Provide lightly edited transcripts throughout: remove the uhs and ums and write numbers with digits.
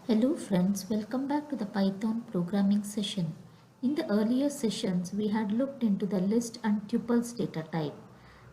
Hello friends, welcome back to the Python programming session. In the earlier sessions, we had looked into the list and tuples data type.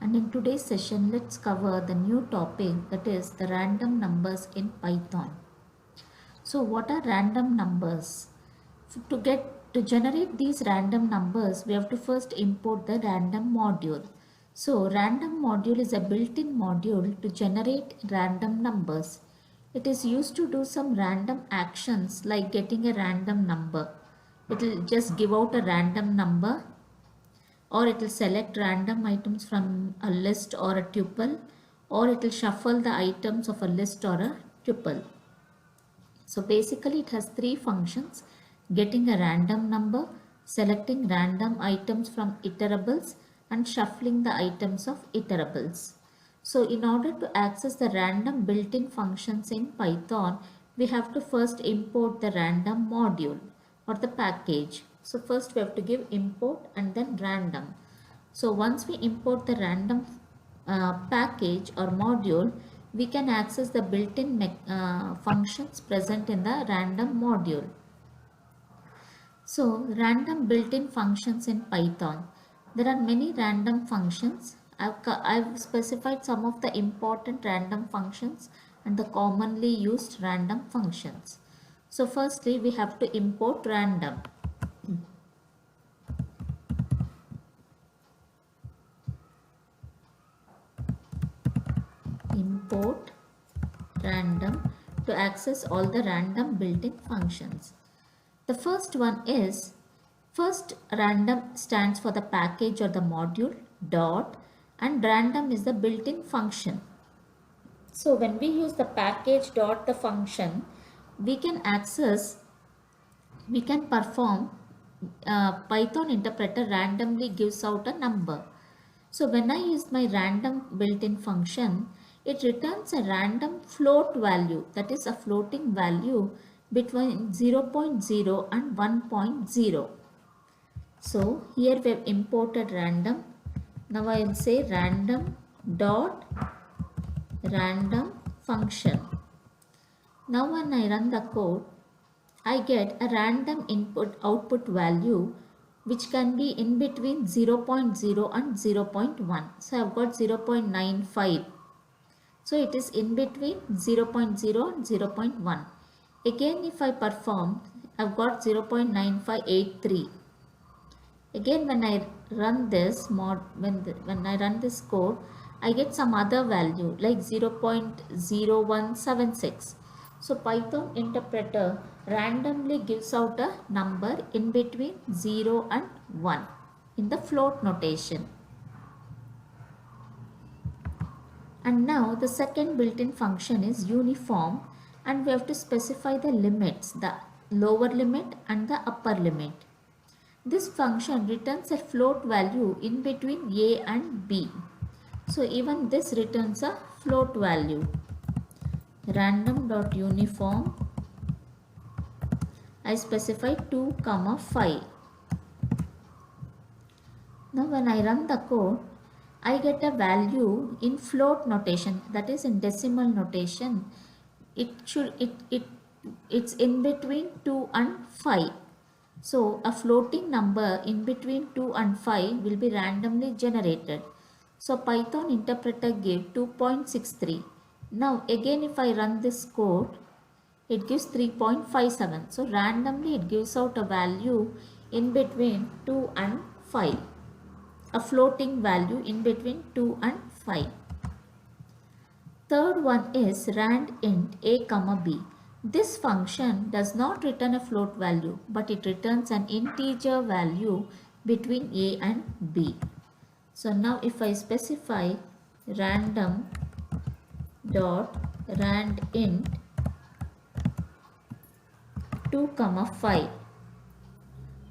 And in today's session, let's cover the new topic, that is the random numbers in Python. So what are random numbers? To generate these random numbers, we have to first import the random module. So random module is a built-in module to generate random numbers. It is used to do some random actions like getting a random number. It will just give out a random number, or it will select random items from a list or a tuple, or it will shuffle the items of a list or a tuple. So basically it has three functions: getting a random number, selecting random items from iterables, and shuffling the items of iterables. So in order to access the random built-in functions in Python, we have to first import the random module or the package. So first we have to give import and then random. So once we import the random package or module, we can access the built-in functions present in the random module. So random built-in functions in Python. There are many random functions. I've specified some of the important random functions and the commonly used random functions. So firstly, we have to import random. Import random to access all the random built-in functions. The first one is, first random stands for the package or the module, dot, and random is the built-in function. So when we use the package dot the function, we can perform Python interpreter randomly gives out a number. So when I use my random built-in function, it returns a random float value, that is a floating value between 0.0 and 1.0. So here we have imported random. Now I will say random dot random function. Now when I run the code, I get a random input output value which can be in between 0.0 and 0.1. So I have got 0.95. So it is in between 0.0 and 0.1. Again if I perform, I have got 0.9583. Again when I run this when I run this code, I get some other value like 0.0176. So Python interpreter randomly gives out a number in between 0 and 1 in the float notation. And now the second built-in function is uniform, and we have to specify the limits, the lower limit and the upper limit. This function returns a float value in between A and B. So even this returns a float value. Random.uniform, I specify 2, 5. Now when I run the code, I get a value in float notation, that is in decimal notation. It's in between 2 and 5. So a floating number in between 2 and 5 will be randomly generated. So Python interpreter gave 2.63. Now again if I run this code, it gives 3.57. So randomly it gives out a value in between 2 and 5. A floating value in between 2 and 5. Third one is randint a comma b. This function does not return a float value, but it returns an integer value between a and b. So now if I specify random dot randint 2 5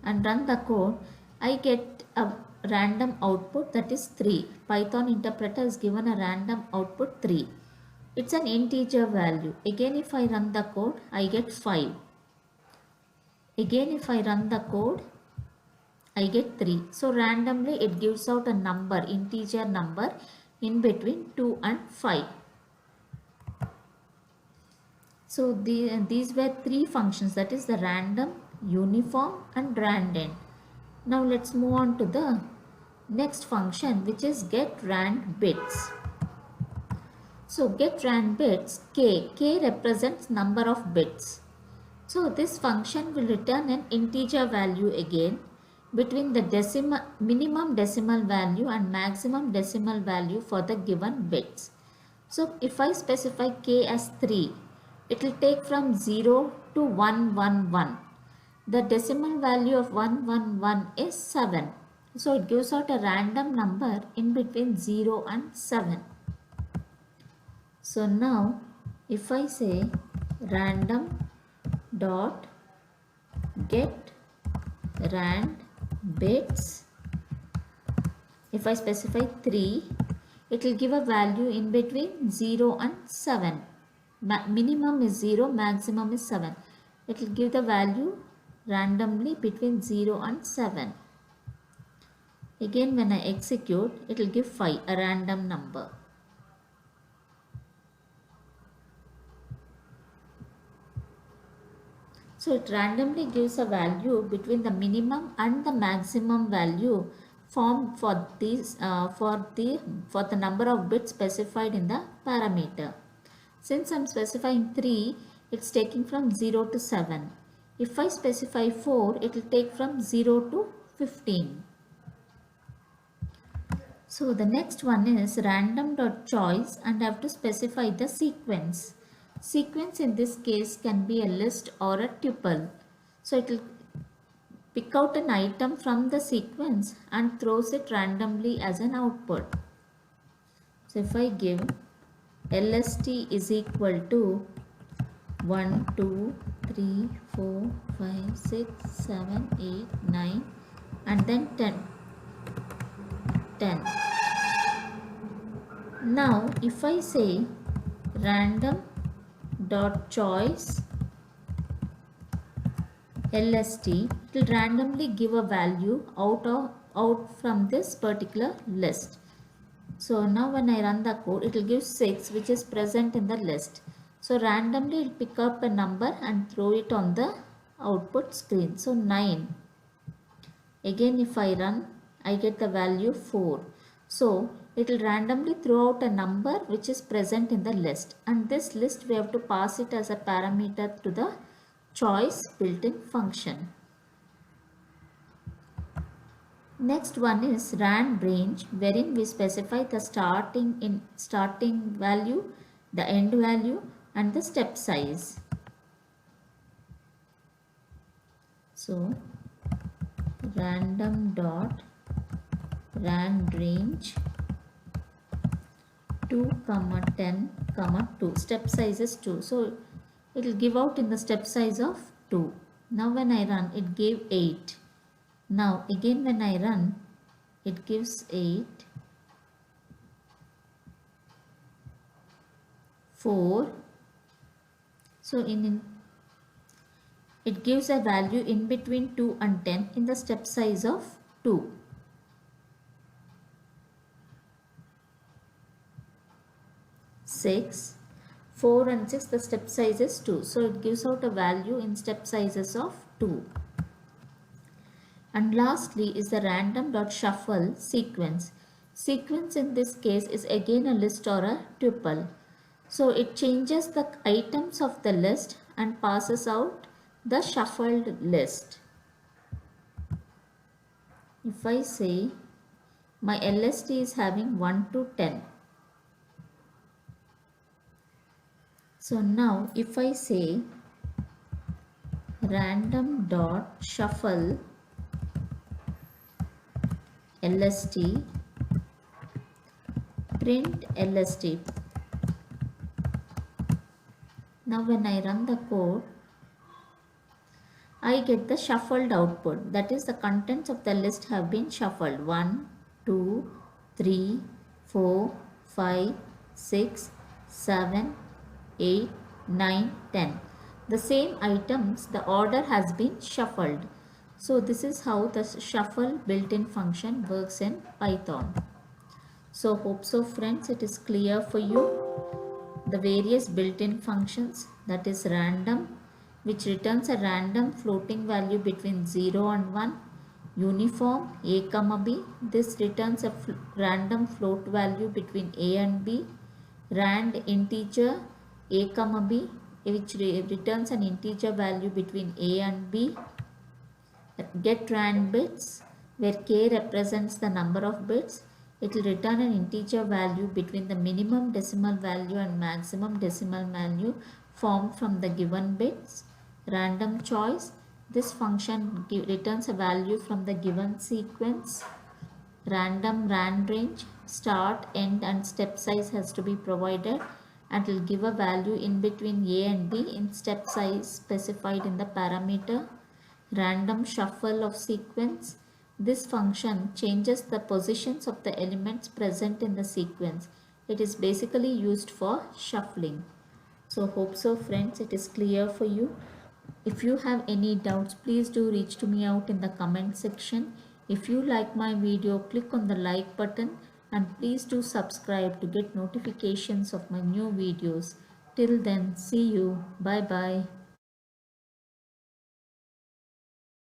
and run the code, I get a random output, that is 3. Python interpreter is given a random output 3. It's an integer value. Again if I run the code, I get 5. Again if I run the code, I get 3. So randomly it gives out a number, integer number in between 2 and 5. So these were three functions, that is the random, uniform and randint. Now let's move on to the next function, which is getRandBits. So getRandBits, k represents number of bits. So this function will return an integer value again between the minimum decimal value and maximum decimal value for the given bits. So if I specify k as 3, it will take from 0 to 111. The decimal value of 111 is 7. So it gives out a random number in between 0 and 7. So now if I say random dot get rand bits, if I specify 3, it will give a value in between 0 and 7. Minimum is 0, maximum is 7. It will give the value randomly between 0 and 7. Again, when I execute, it will give 5, a random number. So it randomly gives a value between the minimum and the maximum value formed for these for the number of bits specified in the parameter. Since I am specifying 3, it's taking from 0 to 7. If I specify 4, it will take from 0 to 15. So the next one is random.choice, and I have to specify the sequence. Sequence in this case can be a list or a tuple. So it will pick out an item from the sequence and throws it randomly as an output. So if I give LST is equal to 1, 2, 3, 4, 5, 6, 7, 8, 9 and then 10. Now if I say random dot choice LST, it will randomly give a value out from this particular list. So now when I run the code, it will give 6, which is present in the list. So randomly it will pick up a number and throw it on the output screen. So 9. Again if I run, I get the value 4. So it will randomly throw out a number which is present in the list, and this list we have to pass it as a parameter to the choice built-in function. Next one is randRange, wherein we specify the starting value, the end value and the step size. So random dot randRange 2, 10, 2. Step size is 2. So it will give out in the step size of 2. Now when I run, it gave 8. Now again when I run, it gives 8, 4. So it gives a value in between 2 and 10 in the step size of 2. Six, 4 and 6, the step size is 2. So it gives out a value in step sizes of 2. And lastly is the random.shuffle sequence. Sequence in this case is again a list or a tuple. So it changes the items of the list and passes out the shuffled list. If I say my LST is having 1 to 10. So now if I say random.shuffle LST print LST. Now when I run the code, I get the shuffled output. That is, the contents of the list have been shuffled. 1, 2, 3, 4, 5, 6, 7, 8, 9, 10. The same items, the order has been shuffled. So this is how the shuffle built-in function works in Python. So hope so friends, it is clear for you. the various built-in functions, that is random, which returns a random floating value between 0 and 1, uniform a comma b, this returns a random float value between a and b, rand integer a comma b, which returns an integer value between a and b, get rand bits, where k represents the number of bits, it will return an integer value between the minimum decimal value and maximum decimal value formed from the given bits. Random choice, this function returns a value from the given sequence. Random rand range, start, end and step size has to be provided and will give a value in between a and b in step size specified in the parameter. Random shuffle of sequence, this function changes the positions of the elements present in the sequence. It is basically used for shuffling. So hope so friends, it is clear for you. If you have any doubts, please do reach to me out in the comment section. If you like my video, click on the like button and please do subscribe to get notifications of my new videos. Till then, see you. Bye bye.